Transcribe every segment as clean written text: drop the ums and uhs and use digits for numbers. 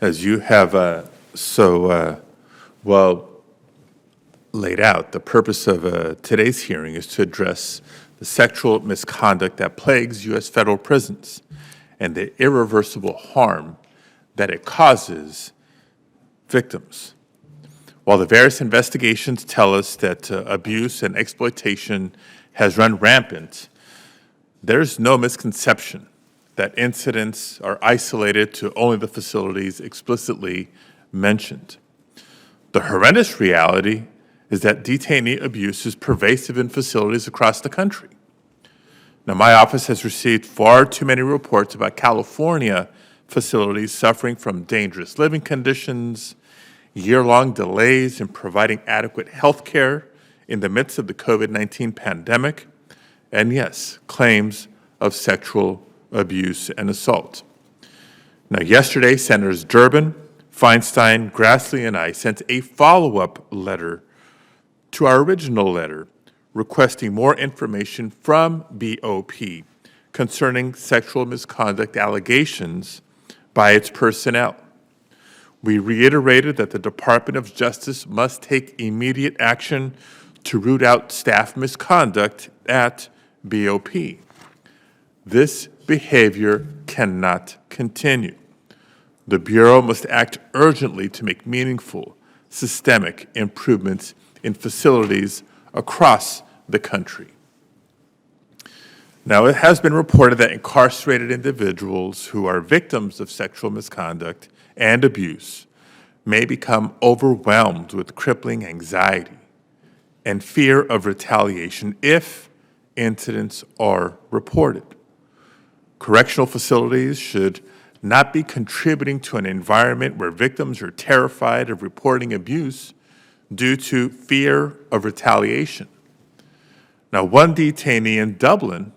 As you have well laid out, the purpose of today's hearing is to address the sexual misconduct that plagues U.S. federal prisons and the irreversible harm that it causes victims. While the various investigations tell us that abuse and exploitation has run rampant, there's no misconception that incidents are isolated to only the facilities explicitly mentioned. The horrendous reality is that detainee abuse is pervasive in facilities across the country. Now, my office has received far too many reports about California facilities suffering from dangerous living conditions, year-long delays in providing adequate health care in the midst of the COVID-19 pandemic, and yes, claims of sexual abuse and assault. Now, yesterday, Senators Durbin, Feinstein, Grassley, and I sent a follow-up letter to our original letter requesting more information from BOP concerning sexual misconduct allegations by its personnel. We reiterated that the Department of Justice must take immediate action to root out staff misconduct at BOP. This behavior cannot continue. The Bureau must act urgently to make meaningful, systemic improvements in facilities across the country. Now, it has been reported that incarcerated individuals who are victims of sexual misconduct and abuse may become overwhelmed with crippling anxiety and fear of retaliation if incidents are reported. Correctional facilities should not be contributing to an environment where victims are terrified of reporting abuse due to fear of retaliation. Now, one detainee in Dublin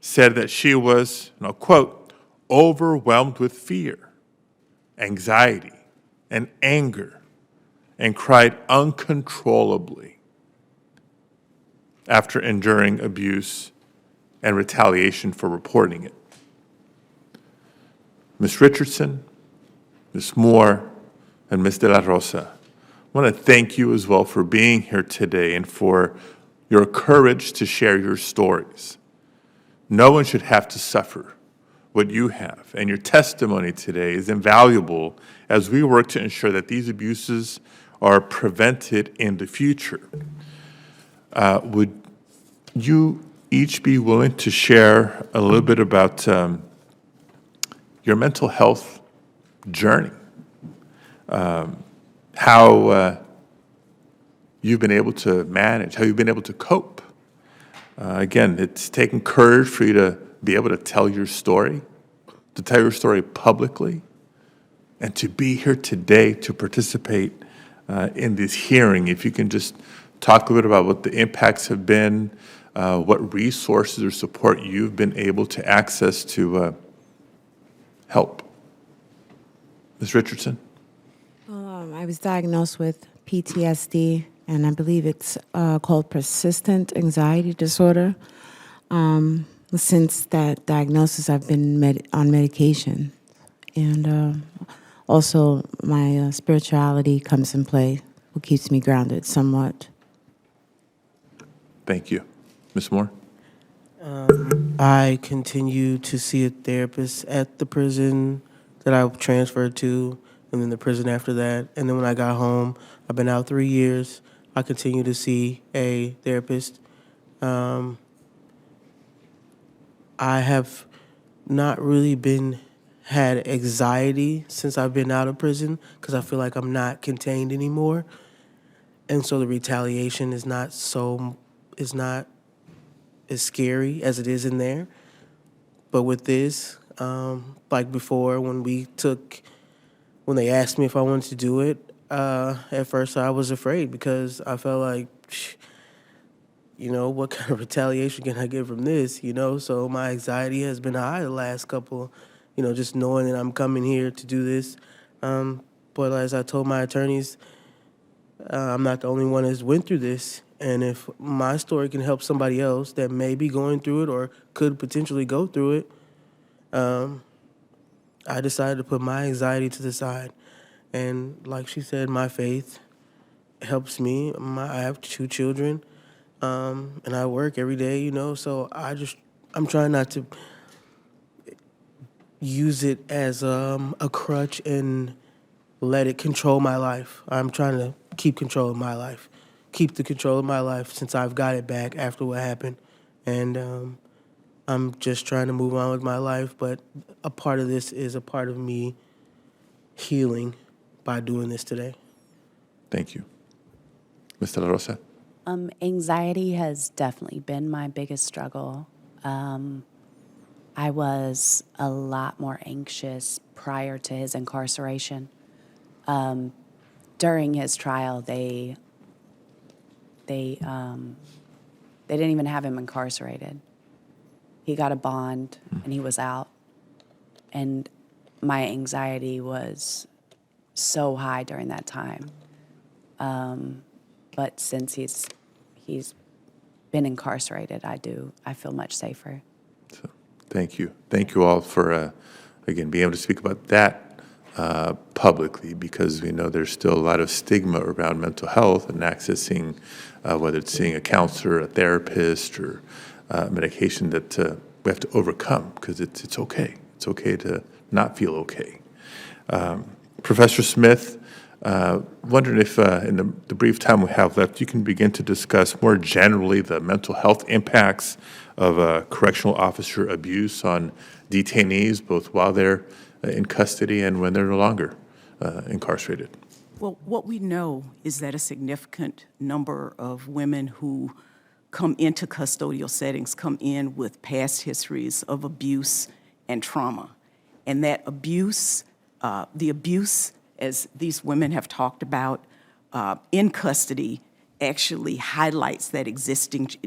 said that she was, and I'll quote, overwhelmed with fear, anxiety, and anger, and cried uncontrollably after enduring abuse and retaliation for reporting it. Ms. Richardson, Ms. Moore, and Ms. De La Rosa, I want to thank you as well for being here today and for your courage to share your stories. No one should have to suffer what you have, and your testimony today is invaluable as we work to ensure that these abuses are prevented in the future. Would you each be willing to share a little bit about your mental health journey? How you've been able to manage, how you've been able to cope. Again, it's taken courage for you to be able to tell your story publicly, and to be here today to participate in this hearing. If you can just talk a little bit about what the impacts have been, what resources or support you've been able to access to help. Ms. Richardson? I was diagnosed with PTSD, and I believe it's called persistent anxiety disorder. Since that diagnosis, I've been on medication. And also my spirituality comes in play, what keeps me grounded somewhat. Thank you. Ms. Moore? I continue to see a therapist at the prison that I transferred to, and then the prison after that. And then when I got home, I've been out 3 years. I continue to see a therapist. I have not really had anxiety since I've been out of prison because I feel like I'm not contained anymore. And so the retaliation is not as scary as it is in there. But with this, like before, when they asked me if I wanted to do it, at first I was afraid because I felt like, what kind of retaliation can I get from this, So my anxiety has been high the last couple, just knowing that I'm coming here to do this. But as I told my attorneys, I'm not the only one that's went through this. And if my story can help somebody else that may be going through it or could potentially go through it, I decided to put my anxiety to the side. And like she said, my faith helps me. I have 2 children, and I work every day, so I'm trying not to use it as a crutch and let it control my life. I'm trying to keep control of my life, keep the control of my life since I've got it back after what happened. And I'm just trying to move on with my life, but a part of this is a part of me healing by doing this today. Thank you. Mr. La Rosa? Anxiety has definitely been my biggest struggle. I was a lot more anxious prior to his incarceration. During his trial, they didn't even have him incarcerated. He got a bond and he was out. And my anxiety was so high during that time. But since he's been incarcerated, I feel much safer. So, thank you. Thank you all for, again, being able to speak about that publicly, because we know there's still a lot of stigma around mental health and accessing, whether it's seeing a counselor, a therapist, or medication that we have to overcome, because it's okay. It's okay to not feel okay. Professor Smith, wondering if in the brief time we have left, you can begin to discuss more generally the mental health impacts of correctional officer abuse on detainees, both while they're in custody and when they're no longer incarcerated. Well, what we know is that a significant number of women who come into custodial settings come in with past histories of abuse and trauma. And that abuse, the abuse, as these women have talked about, in custody actually highlights that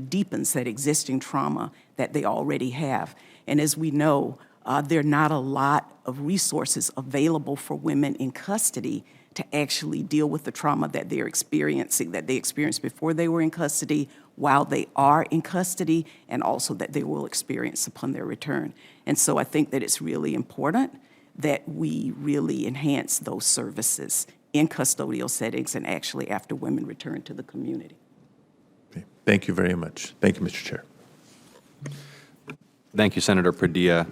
deepens that existing trauma that they already have. And as we know, there are not a lot of resources available for women in custody to actually deal with the trauma that they're experiencing, that they experienced before they were in custody, while they are in custody, and also that they will experience upon their return. And so I think that it's really important that we really enhance those services in custodial settings and actually after women return to the community. Okay. Thank you very much. Thank you, Mr. Chair. Thank you, Senator Padilla.